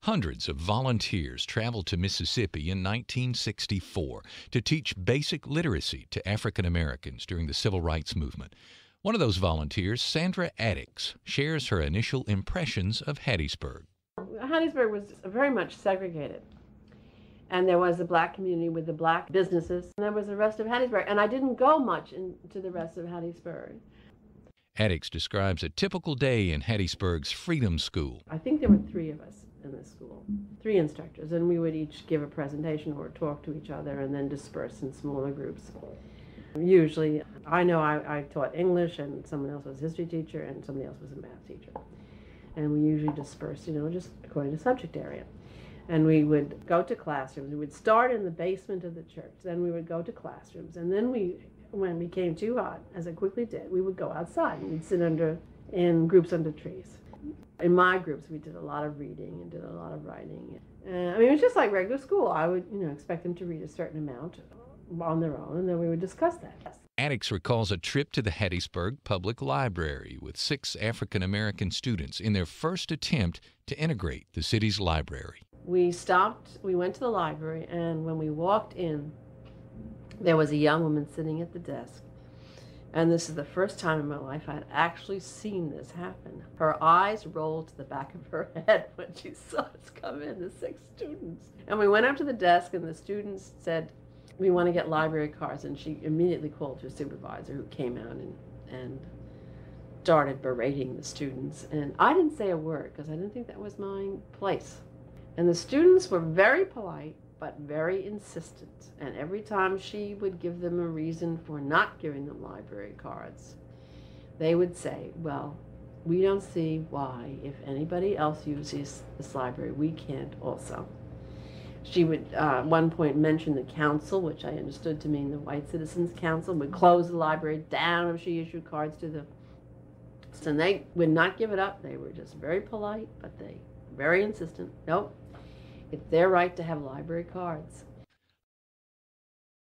Hundreds of volunteers traveled to Mississippi in 1964 to teach basic literacy to African Americans during the Civil Rights Movement. One of those volunteers, Sandra Addix, shares her initial impressions of Hattiesburg. Hattiesburg was very much segregated. And there was the black community with the black businesses, and there was the rest of Hattiesburg. And I didn't go much into the rest of Hattiesburg. Addix describes a typical day in Hattiesburg's Freedom School. I think there were three of us in the school, three instructors, and we would each give a presentation or talk to each other and then disperse in smaller groups. Usually, I taught English, and someone else was a history teacher, and somebody else was a math teacher. And we usually dispersed, just according to subject area. And we would go to classrooms. We would start in the basement of the church. Then we would go to classrooms. And then when it became too hot, as it quickly did, we would go outside and we'd sit in groups under trees. In my groups, we did a lot of reading and did a lot of writing. It was just like regular school. I would, expect them to read a certain amount on their own, and then we would discuss that. Addix recalls a trip to the Hattiesburg Public Library with 6 African American students in their first attempt to integrate the city's library. We went to the library, and when we walked in, there was a young woman sitting at the desk. And this is the first time in my life I had actually seen this happen. Her eyes rolled to the back of her head when she saw us come in, the 6 students. And we went up to the desk, and the students said, "We want to get library cards." And she immediately called her supervisor, who came out and started berating the students. And I didn't say a word because I didn't think that was my place. And the students were very polite, but very insistent. And every time she would give them a reason for not giving them library cards, they would say, "Well, we don't see why, if anybody else uses this library, we can't also." She would at one point mention the council, which I understood to mean the White Citizens Council, would close the library down if she issued cards to them. So they would not give it up. They were just very polite, but they very insistent. Nope. It's their right to have library cards.